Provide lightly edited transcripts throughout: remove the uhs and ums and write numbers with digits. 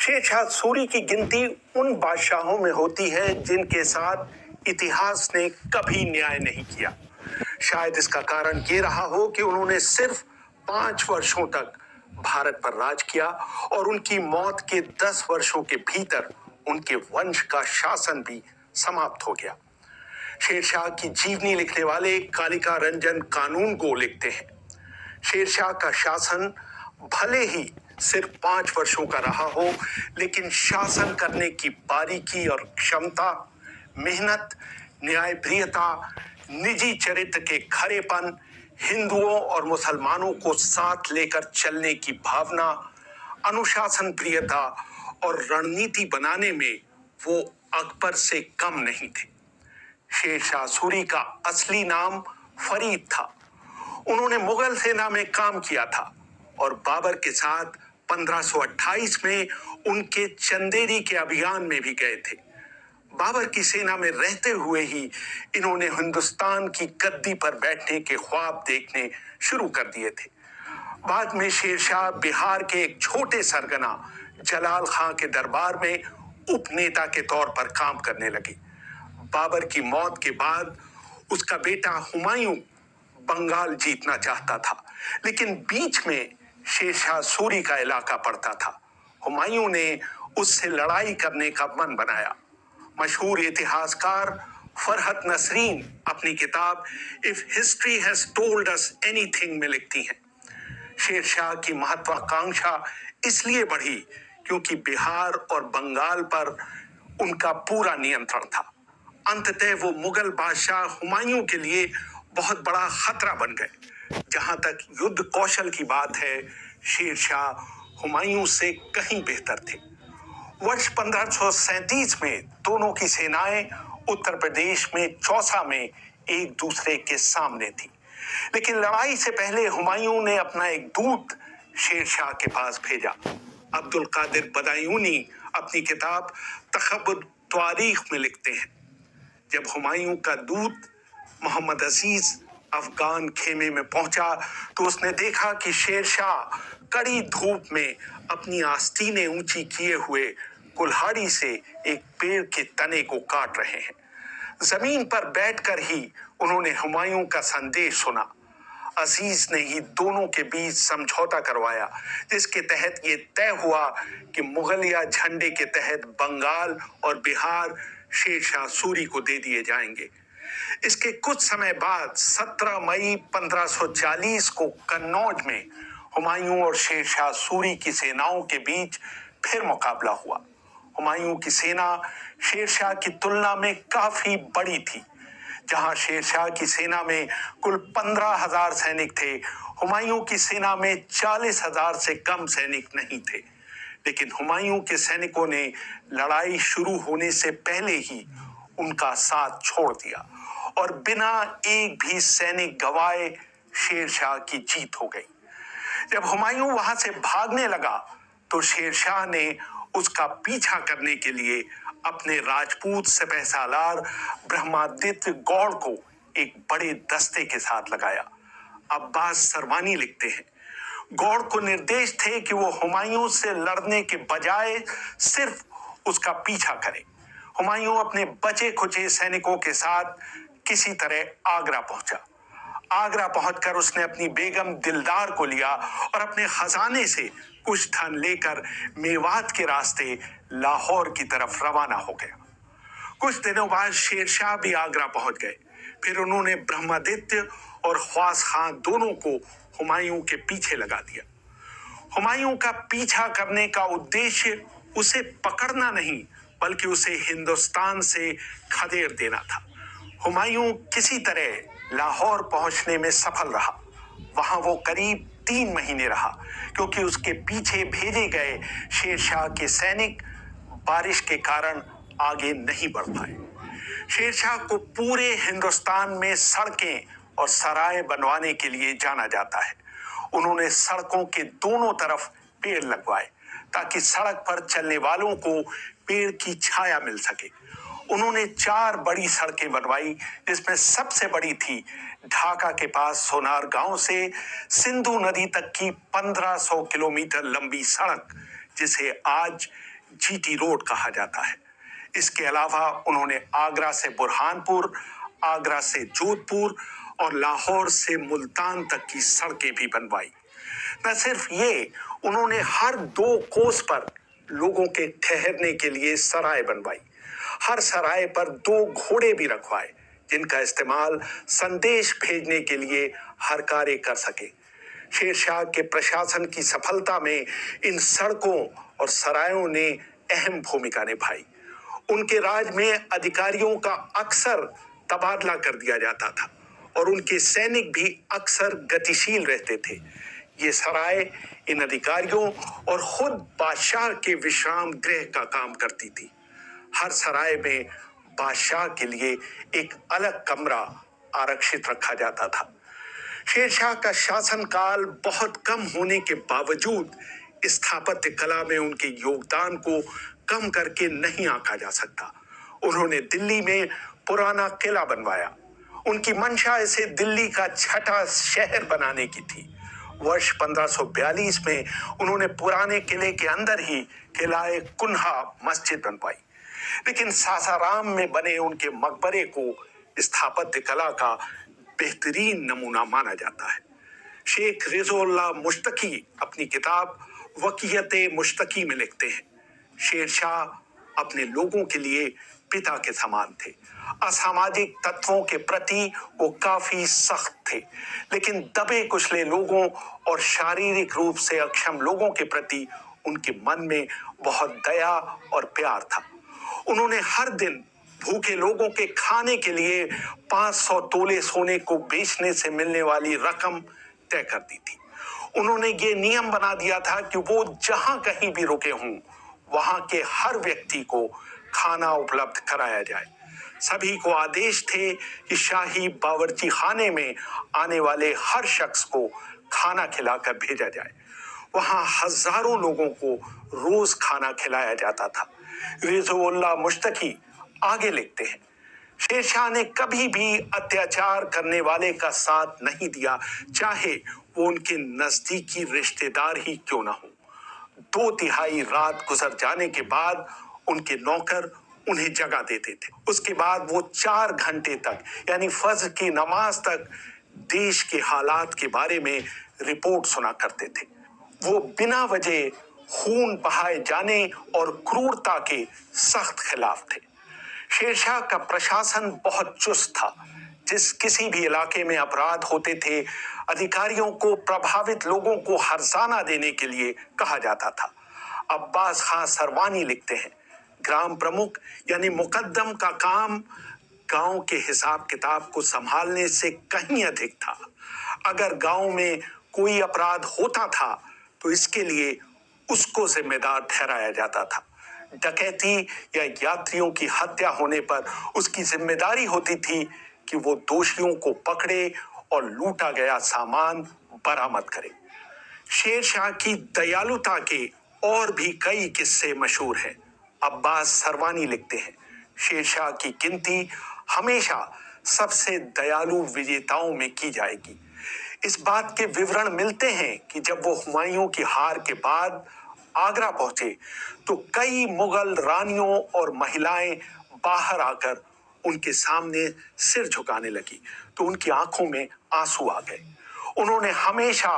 शेरशाह सूरी की गिनती उन बादशाहों में होती है जिनके साथ इतिहास ने कभी न्याय नहीं किया। शायद इसका कारण ये रहा हो कि उन्होंने सिर्फ 5 वर्षों तक भारत पर राज किया और उनकी मौत के 10 वर्षों के भीतर उनके वंश का शासन भी समाप्त हो गया। शेरशाह की जीवनी लिखने वाले कालिका रंजन कानूनगो लिखते हैं, शेरशाह का शासन भले ही सिर्फ 5 वर्षों का रहा हो, लेकिन शासन करने की बारीकी और क्षमता, मेहनत, न्यायप्रियता, निजी चरित्र के खरेपन, हिंदुओं और मुसलमानों को साथ लेकर चलने की भावना, अनुशासन प्रियता और रणनीति बनाने में वो अकबर से कम नहीं थे। शेरशाह सूरी का असली नाम फरीद था। उन्होंने मुगल सेना में काम किया था और बाबर के साथ 1528 में उनके चंदेरी के अभियान में भी गए थे। बाबर की सेना में रहते हुए ही इन्होंने हिंदुस्तान की गद्दी पर बैठने के ख्वाब देखने शुरू कर दिए थे। बाद में शेरशाह बिहार के एक छोटे सरगना जलाल खां के दरबार में उपनेता के तौर पर काम करने लगे। बाबर की मौत के बाद उसका बेटा हुमायूं बंगाल जीतना चाहता था, लेकिन बीच में शेरशाह सूरी का इलाका पड़ता था। हुमायूं ने उससे लड़ाई करने का मन बनाया। मशहूर इतिहासकार फरहत नसरीन अपनी किताब if history has told us anything में लिखती हैं, शेरशाह की महत्वाकांक्षा इसलिए बढ़ी क्योंकि बिहार और बंगाल पर उनका पूरा नियंत्रण था। अंततः वो मुगल बादशाह हुमायूं के लिए बहुत बड़ा खतरा बन गए। जहां तक युद्ध कौशल की बात है, शेरशाह हुमायूं से कहीं बेहतर थे। वर्ष 1537 में दोनों की सेनाएं उत्तर प्रदेश में चौसा में एक दूसरे के सामने थी, लेकिन लड़ाई से पहले हुमायूं ने अपना एक दूत शेरशाह के पास भेजा। अब्दुल कादिर बदायूनी अपनी किताब तखब्बुत तारीख में लिखते हैं, जब हुमायूं का दूत मोहम्मद अजीज अफगान खेमे में पहुंचा तो उसने देखा कि शेरशाह कड़ी धूप में अपनी आस्तीनें ऊंची किए हुए कुल्हाड़ी से एक पेड़ के तने को काट रहे हैं। जमीन पर बैठकर ही उन्होंने हुमायूं का संदेश सुना। अजीज ने ही दोनों के बीच समझौता करवाया, जिसके तहत ये तय हुआ कि मुगलिया झंडे के तहत बंगाल और बिहार शेरशाह सूरी को दे दिए जाएंगे। इसके कुछ समय बाद 17 मई 1540 को कन्नौज में हुमायूं और शेरशाह सूरी की सेनाओं के बीच फिर मुकाबला हुआ। हुमायूं की सेना शेरशाह की तुलना में काफी बड़ी थी। जहां शेरशाह की सेना में कुल 15,000 सैनिक थे, हुमायूं की सेना में 40,000 से कम सैनिक नहीं थे। लेकिन हुमायूं के सैनिकों ने लड़ाई शुरू होने से पहले ही उनका साथ छोड़ दिया और बिना एक भी सैनिक गवाए शेरशाह की जीत हो गई। जब हुमायूं वहां से भागने लगा तो शेरशाह ने उसका पीछा करने के लिए अपने राजपूत सिपहसालार ब्रह्मादित्य गौड़ को एक बड़े दस्ते के साथ लगाया। अब्बास सरवानी लिखते हैं, गौड़ को निर्देश थे कि वो हुमायूं से लड़ने के बजाय सिर्फ उसका पीछा करे। हुमायूं अपने बचे खुचे सैनिकों के साथ किसी तरह आगरा पहुंचा। आगरा पहुंचकर उसने अपनी बेगम दिलदार को लिया और अपने खजाने से कुछ धन लेकर मेवात के रास्ते लाहौर की तरफ रवाना हो गया। कुछ दिनों बाद शेरशाह भी आगरा पहुंच गए। फिर उन्होंने ब्रह्मादित्य और ख्वास खां दोनों को हुमायूं के पीछे लगा दिया। हुमायूं का पीछा करने का उद्देश्य उसे पकड़ना नहीं, बल्कि उसे हिंदुस्तान से खदेड़ देना था। हुमायूं किसी तरह लाहौर पहुंचने में सफल रहा। वहां वो करीब 3 महीने रहा, क्योंकि उसके पीछे भेजे गए शेरशाह के सैनिक बारिश के कारण आगे नहीं बढ़ पाए। शेरशाह को पूरे हिंदुस्तान में सड़कें और सराय बनवाने के लिए जाना जाता है। उन्होंने सड़कों के दोनों तरफ पेड़ लगवाए ताकि सड़क पर चलने वालों को पेड़ की छाया मिल सके। उन्होंने 4 बड़ी सड़कें बनवाई, जिसमें सबसे बड़ी थी ढाका के पास सोनार गांव से सिंधु नदी तक की 1500 किलोमीटर लंबी सड़क, जिसे आज जीटी रोड कहा जाता है। इसके अलावा उन्होंने आगरा से बुरहानपुर, आगरा से जोधपुर और लाहौर से मुल्तान तक की सड़कें भी बनवाई। न सिर्फ ये, उन्होंने हर 2 कोस पर लोगों के ठहरने के लिए सराय बनवाई। हर सराय पर 2 घोड़े भी रखवाए, जिनका इस्तेमाल संदेश भेजने के लिए हर कार्य कर सके। शेरशाह के प्रशासन की सफलता में इन सड़कों और सरायों ने अहम भूमिका निभाई। उनके राज में अधिकारियों का अक्सर तबादला कर दिया जाता था और उनके सैनिक भी अक्सर गतिशील रहते थे। ये सराय इन अधिकारियों और खुद बादशाह के विश्राम गृह का काम करती थी। हर सराय में बादशाह के लिए एक अलग कमरा आरक्षित रखा जाता था। शेरशाह का शासनकाल बहुत कम होने के बावजूद स्थापत्य कला में उनके योगदान को कम करके नहीं आंका जा सकता। उन्होंने दिल्ली में पुराना किला बनवाया। उनकी मंशा इसे दिल्ली का छठा शहर बनाने की थी। वर्ष 1542 में उन्होंने पुराने किले के अंदर ही किला-ए कुन्हा मस्जिद बनवाई। लेकिन सासाराम में बने उनके मकबरे को स्थापत्य कला का बेहतरीन नमूना माना जाता है। शेख रिजौल्लाह मुश्तकी अपनी किताब वकीयत मुश्तकी में लिखते हैं, शेरशाह अपने लोगों के लिए पिता के समान थे। असामाजिक तत्वों के प्रति वो काफी सख्त थे, लेकिन दबे कुचले लोगों और शारीरिक रूप से अक्षम लोगों के प्रति उनके मन में बहुत दया और प्यार था। उन्होंने हर दिन भूखे लोगों के खाने के लिए 500 तोले सोने को बेचने से मिलने वाली रकम तय कर दी थी। उन्होंने ये नियम बना दिया था कि वो जहां कहीं भी रुके हों, वहां के हर व्यक्ति को खाना उपलब्ध कराया जाए। सभी को आदेश थे कि शाही बावर्ची खाने में आने वाले हर शख्स को खाना खिलाकर भेजा जाए। वहां हजारों लोगों को रोज खाना खिलाया जाता था। रिजौल्लाह मुश्तकी आगे लिखते हैं, शेरशाह ने कभी भी अत्याचार करने वाले का साथ नहीं दिया, चाहे वो उनके नजदीकी रिश्तेदार ही क्यों ना हो। 2/3 रात गुजर जाने के बाद उनके नौकर उन्हें जगा देते थे। उसके बाद वो 4 घंटे तक, यानी फज्र की नमाज तक, देश के हालात के बारे में रिपोर्ट सुना करते थे। वो बिना वजह खून बहाए जाने और क्रूरता के सख्त खिलाफ थे। शेरशाह का प्रशासन बहुत चुस्त था। जिस किसी भी इलाके में अपराध होते थे, अधिकारियों को प्रभावित लोगों को हर्जाना देने के लिए कहा जाता था। अब्बास खां सरवानी लिखते हैं, ग्राम प्रमुख यानी मुकद्दम का काम गांव के हिसाब किताब को संभालने से कहीं अधिक था। अगर गांव में कोई अपराध होता था तो इसके लिए उसको जिम्मेदार ठहराया जाता था। डकैती या यात्रियों की हत्या होने पर उसकी जिम्मेदारी होती थी कि वो दोषियों को पकड़े और लूटा गया सामान बरामद करे। शेरशाह की दयालुता के और भी कई किस्से मशहूर हैं। अब्बास सरवानी लिखते हैं, शेरशाह की गिनती हमेशा सबसे दयालु विजेताओं में की जाएगी। इस बात के विवरण मिलते हैं कि जब वो हुमायूं की हार के बाद आगरा पहुंचे तो कई मुगल रानियों और महिलाएं बाहर आकर उनके सामने सिर झुकाने लगी तो उनकी आंखों में आंसू आ गए। उन्होंने हमेशा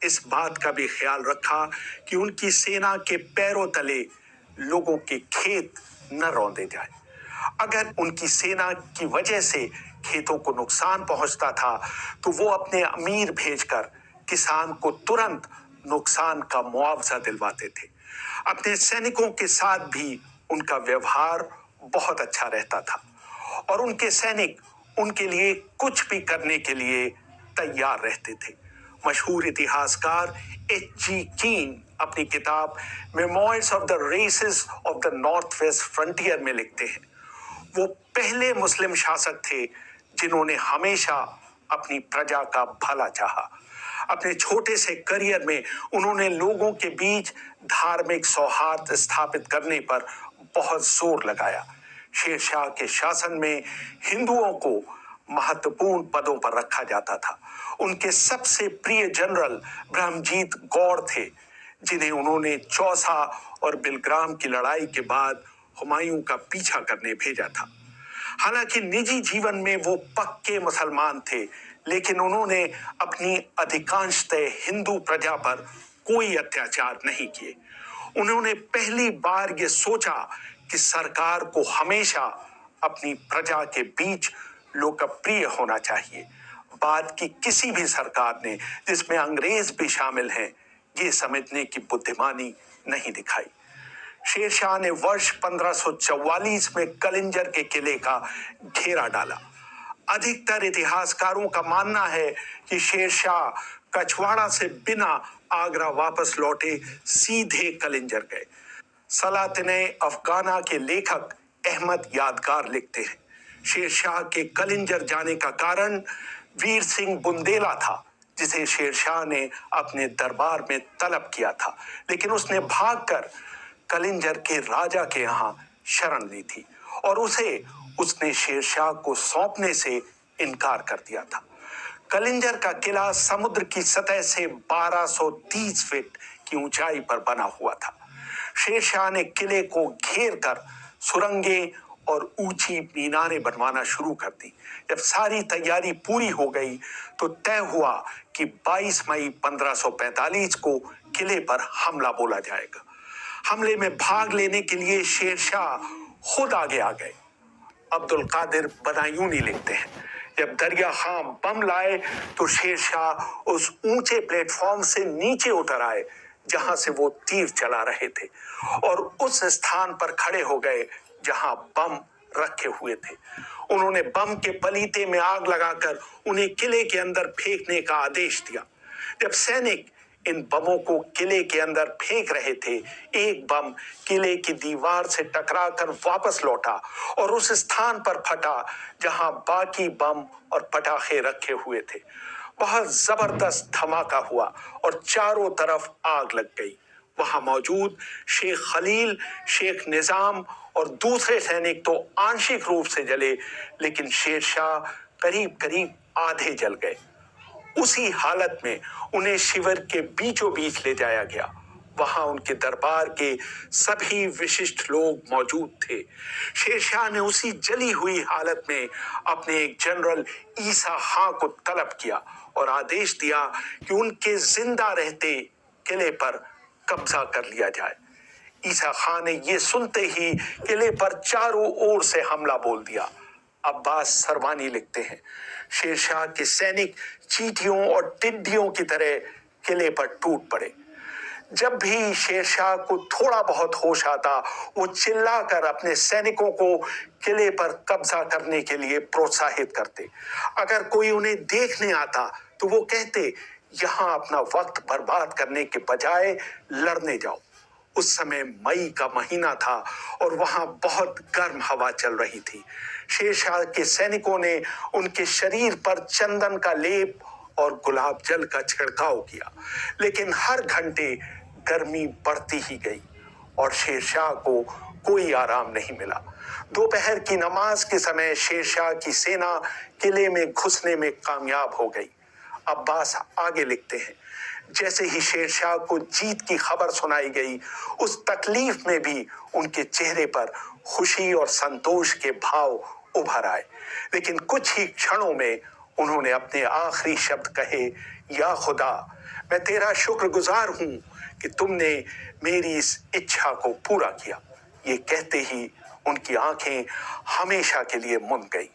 इस बात का भी ख्याल रखा कि उनकी सेना के पैरों तले लोगों के खेत न रौंदे जाए। अगर उनकी सेना की वजह से खेतों को नुकसान पहुंचता था तो वो अपने अमीर भेजकर किसान को तुरंत नुकसान का मुआवजा दिलवाते थे। अपने सैनिकों के साथ भी उनका व्यवहार बहुत अच्छा रहता था और उनके सैनिक उनके लिए कुछ भी करने के लिए तैयार रहते थे। मशहूर इतिहासकार H.G. कीन अपनी किताब memoirs of the races of the north west frontier में लिखते हैं, वो पहले मुस्लिम शासक थे जिन्होंने हमेशा अपनी प्रजा का भला चाहा। अपने छोटे से करियर में उन्होंने लोगों के बीच धार्मिक सौहार्द स्थापित करने पर बहुत जोर लगाया। शेरशाह के शासन में हिंदुओं को महत्वपूर्ण पदों पर रखा जाता था। उनके सबसे प्रिय जनरल ब्रह्मजीत गौर थे, जिन्हें उन्होंने चौसा और बिलग्राम की लड़ाई के बाद हुमायूं का पीछा करने भेजा था। हालांकि निजी जीवन में वो पक्के मुसलमान थे, लेकिन उन्होंने अपनी अधिकांशतः हिंदू प्रजा पर कोई अत्याचार नहीं किए। उन्होंने पहली बार ये सोचा कि सरकार को हमेशा अपनी प्रजा के बीच लोकप्रिय होना चाहिए। बाद की किसी भी सरकार ने, जिसमें अंग्रेज भी शामिल हैं, ये समझने की बुद्धिमानी नहीं दिखाई। शेरशाह ने वर्ष 1544 में कलिंजर के किले का घेरा डाला। अधिकतर इतिहासकारों का मानना है कि शेरशाह कछवाड़ा से बिना आगरा वापस लौटे सीधे कलिंजर गए। सलातिने अफगाना के लेखक अहमद यादगार लिखते हैं, शेरशाह के कलिंजर जाने का कारण वीर सिंह बुंदेला था, जिसे शेरशाह ने अपने दरबार में तलब किया था, लेकिन उसने भागकर कलिंजर के राजा के यहाँ शरण ली थी और उसने शेरशाह को सौंपने से इनकार कर दिया था। कलिंजर का किला समुद्र की सतह से 1230 फीट की ऊंचाई पर बना हुआ था। शेरशाह ने किले को घेर कर सुरंगें और ऊंची मीनारें बनवाना शुरू कर दी। जब सारी तैयारी पूरी हो गई तो तय हुआ कि 22 मई 1545 को किले पर हमला बोला जाएगा। हमले में भाग लेने के लिए शेरशाह खुद आगे आ गए। अब्दुल कादिर बदायूनी लिखते हैं, जब दरिया खां बम लाए तो शेरशाह उस ऊंचे प्लेटफॉर्म से नीचे उतर आए जहां से वो तीर चला रहे थे और उस स्थान पर खड़े हो गए जहां बम रखे हुए थे। उन्होंने बम के पलीते में आग लगाकर उन्हें किले के अंदर फेंकने का आदेश दिया। जब सैनिक इन बमों को किले के अंदर फेंक रहे थे, एक बम किले की दीवार से टकराकर वापस लौटा और उस स्थान पर फटा जहां बाकी बम और पटाखे रखे हुए थे। बहुत जबरदस्त धमाका हुआ और चारों तरफ आग लग गई। वहां मौजूद शेख खलील, शेख निजाम और दूसरे सैनिक तो आंशिक रूप से जले, लेकिन शेरशाह करीब करीब आधे जल गए। उसी हालत में उन्हें शिविर के बीचों बीच ले जाया गया। वहां उनके दरबार के सभी विशिष्ट लोग मौजूद थे। शेरशाह ने उसी जली हुई हालत में अपने एक जनरल ईसा खां को तलब किया और आदेश दिया कि उनके जिंदा रहते किले पर कब्जा कर लिया जाए। ईसा खां ने यह सुनते ही किले पर चारों ओर से हमला बोल दिया। अब्बास सरवानी लिखते हैं, शेरशाह के सैनिक चींटियों और टिड्डियों की तरह किले पर टूट पड़े। जब भी शेरशाह को थोड़ा बहुत होश आता, वो चिल्लाकर अपने सैनिकों को किले पर कब्जा करने के लिए प्रोत्साहित करते। अगर कोई उन्हें देखने आता तो वो कहते, यहां अपना वक्त बर्बाद करने के बजाय लड़ने जाओ। उस समय मई का महीना था और वहां बहुत गर्म हवा चल रही थी। शेरशाह के सैनिकों ने उनके शरीर पर चंदन का लेप और गुलाब जल का छिड़काव किया, लेकिन हर घंटे गर्मी बढ़ती ही गई और शेरशाह को कोई आराम नहीं मिला। दोपहर की नमाज के समय शेरशाह की सेना किले में घुसने में कामयाब हो गई। अब्बास आगे लिखते हैं, जैसे ही शेरशाह को जीत की खबर सुनाई गई, उस तकलीफ में भी उनके चेहरे पर खुशी और संतोष के भाव उभर आए। लेकिन कुछ ही क्षणों में उन्होंने अपने आखिरी शब्द कहे, या खुदा, मैं तेरा शुक्रगुजार हूं कि तुमने मेरी इस इच्छा को पूरा किया। ये कहते ही उनकी आंखें हमेशा के लिए मुंद गई।